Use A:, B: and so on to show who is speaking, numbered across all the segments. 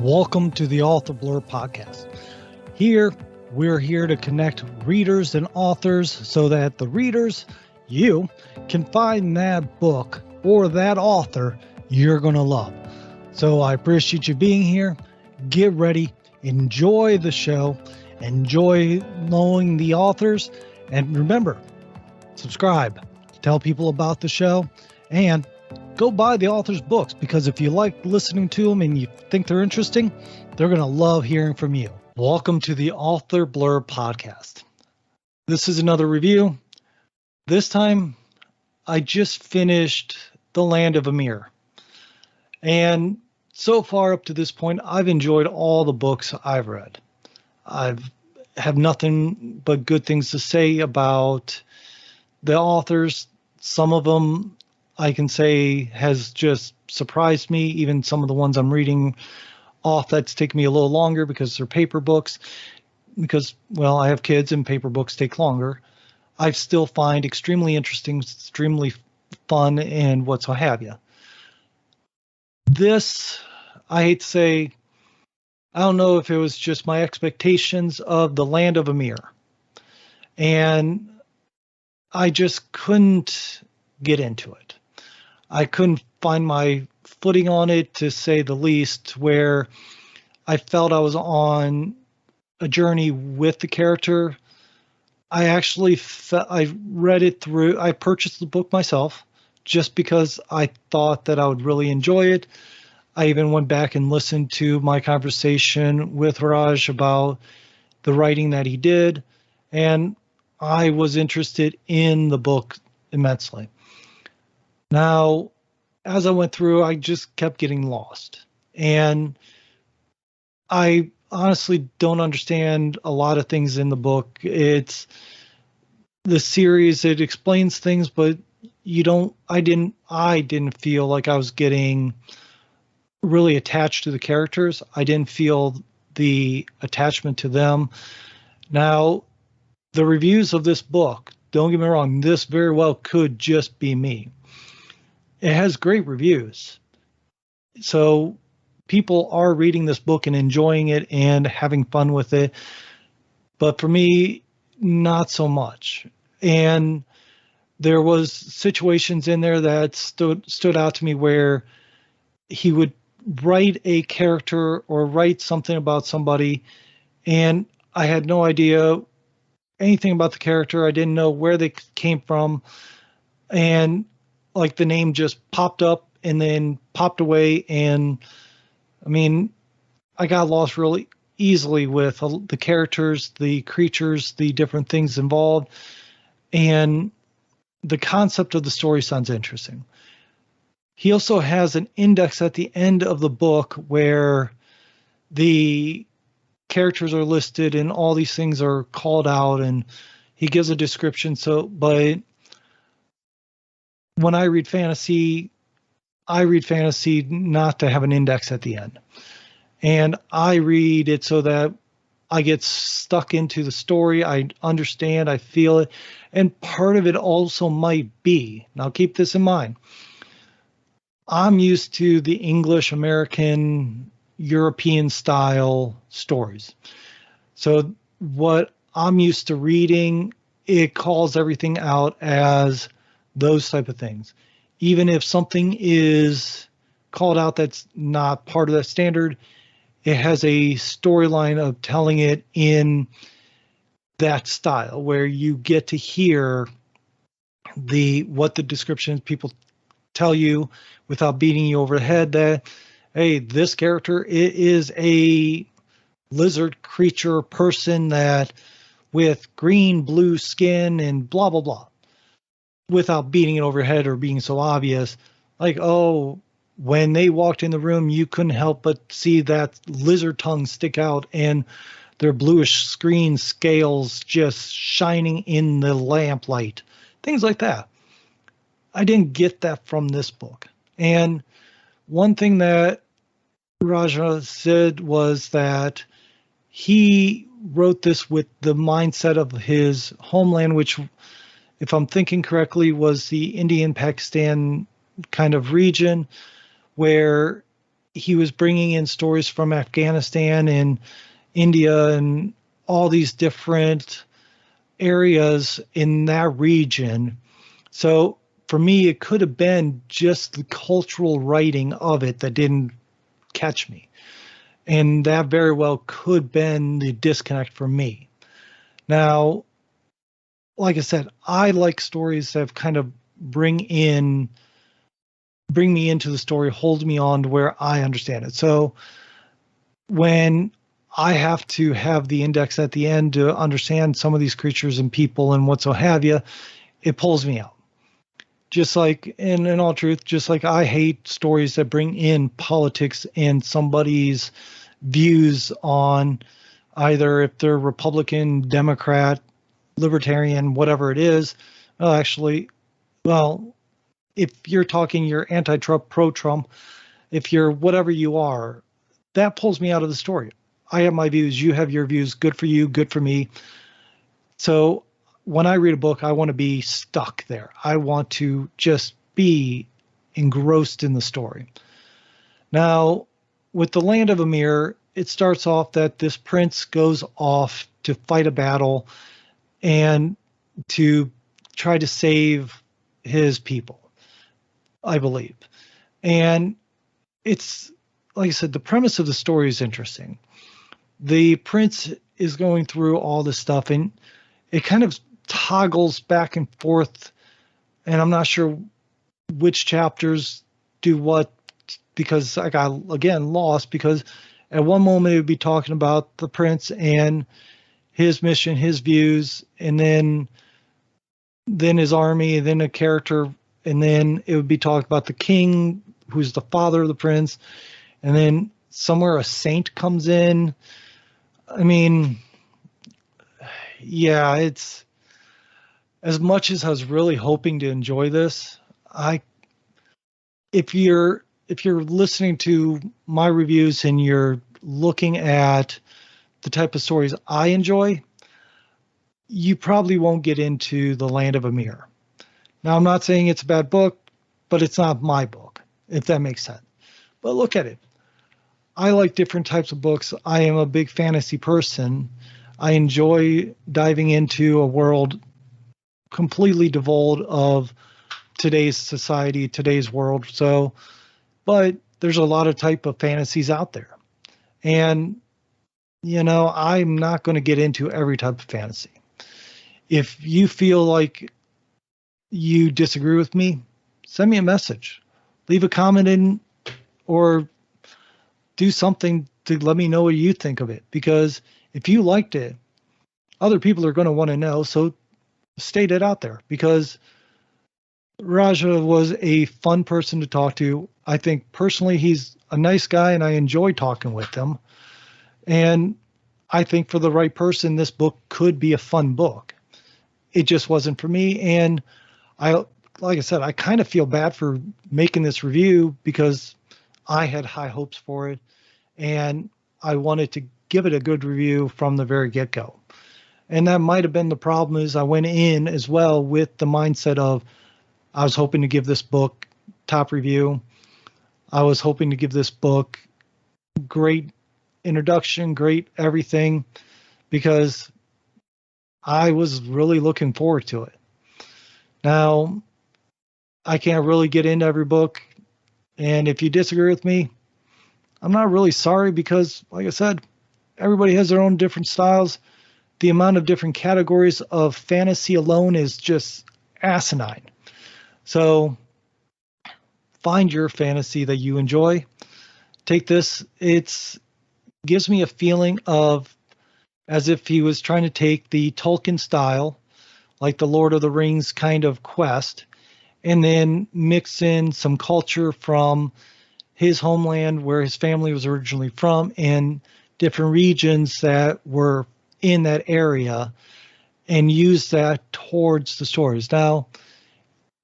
A: Welcome to the Author Blurb podcast. Here, we're here to connect readers and authors so that the readers, you, can find that book or that author you're going to love. So I appreciate you being here. Get ready, enjoy the show, enjoy knowing the authors, and remember, subscribe, tell people about the show, and go buy the author's books, because if you like listening to them and you think they're interesting, they're going to love hearing from you. Welcome to the Author Blurb podcast. This is another review. This time, I just finished The Land of Amer. And so far up to this point, I've enjoyed all the books I've read. I have nothing but good things to say about the authors. Some of them I can say has just surprised me. Even some of the ones I'm reading off, that's taken me a little longer because they're paper books. Because, well, I have kids and paper books take longer. I still find extremely interesting, extremely fun, and what so have you. This, I hate to say, I don't know if it was just my expectations of the Land of Amer. And I just couldn't get into it. I couldn't find my footing on it, to say the least, where I felt I was on a journey with the character. I read it through. I purchased the book myself just because I thought that I would really enjoy it. I even went back and listened to my conversation with Raj about the writing that he did, and I was interested in the book immensely. Now, as I went through, I just kept getting lost. And I honestly don't understand a lot of things in the book. It's the series, it explains things, but I didn't feel like I was getting really attached to the characters. I didn't feel the attachment to them. Now, the reviews of this book, don't get me wrong, this very well could just be me. It has great reviews. So people are reading this book and enjoying it and having fun with it. But for me, not so much. And there was situations in there that stood out to me where he would write a character or write something about somebody, and I had no idea anything about the character. I didn't know where they came from. And like the name just popped up and then popped away. And I mean, I got lost really easily with the characters, the creatures, the different things involved. And the concept of the story sounds interesting. He also has an index at the end of the book where the characters are listed and all these things are called out, and he gives a description. But when I read fantasy not to have an index at the end. And I read it so that I get stuck into the story. I understand, I feel it. And part of it also might be, now keep this in mind, I'm used to the English, American, European style stories. So what I'm used to reading, it calls everything out as those type of things. Even if something is called out that's not part of that standard, it has a storyline of telling it in that style where you get to hear what the descriptions people tell you without beating you over the head that, hey, this character, it is a lizard creature person that with green, blue skin and blah, blah, blah, without beating it over the head or being so obvious. Like, oh, when they walked in the room, you couldn't help but see that lizard tongue stick out and their bluish screen scales just shining in the lamplight. Things like that. I didn't get that from this book. And one thing that Raja said was that he wrote this with the mindset of his homeland, which, if I'm thinking correctly, was the Indian Pakistan kind of region, where he was bringing in stories from Afghanistan and India and all these different areas in that region. So for me, it could have been just the cultural writing of it that didn't catch me. And that very well could have been the disconnect for me. Now, like I said, I like stories that kind of bring me into the story, hold me on to where I understand it. So when I have to have the index at the end to understand some of these creatures and people and what so have you, it pulls me out. Just like, in all truth, just like I hate stories that bring in politics and somebody's views on either if they're Republican, Democrat, Libertarian, whatever it is. Well, if you're talking you're anti-Trump, pro-Trump, if you're whatever you are, that pulls me out of the story. I have my views, you have your views, good for you, good for me. So when I read a book, I want to be stuck there. I want to just be engrossed in the story. Now, with the Land of Amer, it starts off that this prince goes off to fight a battle and to try to save his people, I believe. And it's, like I said, the premise of the story is interesting. The prince is going through all this stuff, and it kind of toggles back and forth, and I'm not sure which chapters do what, because I got, again, lost, because at one moment it would be talking about the prince and his mission, his views, and then his army, and then a character, and then it would be talking about the king, who's the father of the prince, and then somewhere a saint comes in. I mean, yeah, it's, as much as I was really hoping to enjoy this, if you're listening to my reviews and you're looking at the type of stories I enjoy, you probably won't get into the Land of Amer. Now, I'm not saying it's a bad book, but it's not my book, if that makes sense. But look at it. I like different types of books. I am a big fantasy person. I enjoy diving into a world completely devoid of today's society, today's world. So, but there's a lot of type of fantasies out there. And, I'm not going to get into every type of fantasy. If you feel like you disagree with me, send me a message, leave a comment in, or do something to let me know what you think of it. Because if you liked it, other people are going to want to know. So state it out there, because Raja was a fun person to talk to. I think personally he's a nice guy, and I enjoy talking with him. And I think for the right person, this book could be a fun book. It just wasn't for me. And like I said, I kind of feel bad for making this review, because I had high hopes for it, and I wanted to give it a good review from the very get-go. And that might have been the problem, is I went in as well with the mindset of, I was hoping to give this book top review. I was hoping to give this book great introduction, great everything, because I was really looking forward to it. Now, I can't really get into every book, and if you disagree with me, I'm not really sorry, because, like I said, everybody has their own different styles. The amount of different categories of fantasy alone is just asinine. So find your fantasy that you enjoy. Take this. It gives me a feeling of as if he was trying to take the Tolkien style, like the Lord of the Rings kind of quest, and then mix in some culture from his homeland, where his family was originally from, and different regions that were in that area, and use that towards the stories. Now,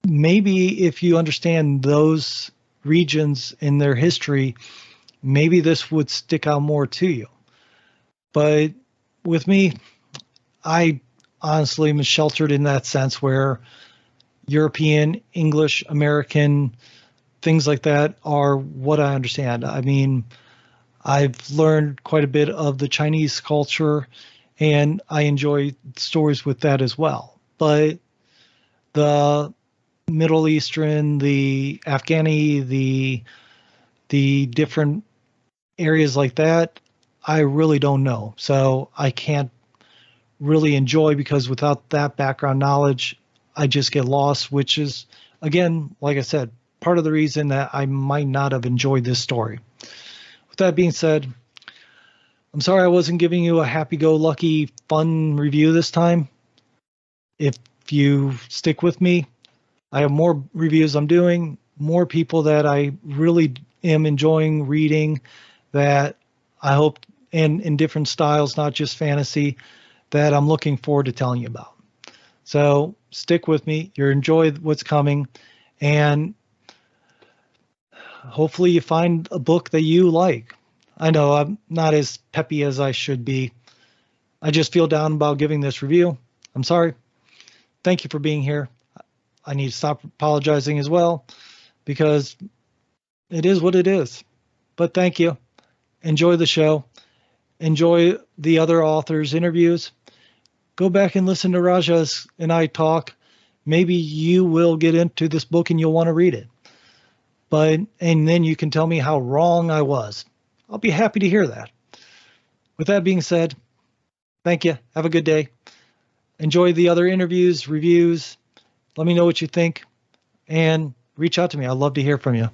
A: maybe if you understand those regions in their history, maybe this would stick out more to you. But with me, I honestly am sheltered in that sense, where European, English, American, things like that are what I understand. I mean, I've learned quite a bit of the Chinese culture, and I enjoy stories with that as well. But the Middle Eastern, the Afghani, the different areas like that, I really don't know. So I can't really enjoy, because without that background knowledge, I just get lost, which is, again, like I said, part of the reason that I might not have enjoyed this story. With that being said, I'm sorry I wasn't giving you a happy-go-lucky, fun review this time. If you stick with me, I have more reviews I'm doing, more people that I really am enjoying reading, that I hope, and in different styles, not just fantasy, that I'm looking forward to telling you about. So stick with me. You'll enjoy what's coming, and hopefully you find a book that you like. I know I'm not as peppy as I should be. I just feel down about giving this review. I'm sorry. Thank you for being here. I need to stop apologizing as well, because it is what it is. But thank you. Enjoy the show. Enjoy the other authors' interviews. Go back and listen to Raja's and I talk. Maybe you will get into this book and you'll want to read it. And then you can tell me how wrong I was. I'll be happy to hear that. With that being said, thank you. Have a good day. Enjoy the other interviews, reviews. Let me know what you think, and reach out to me. I'd love to hear from you.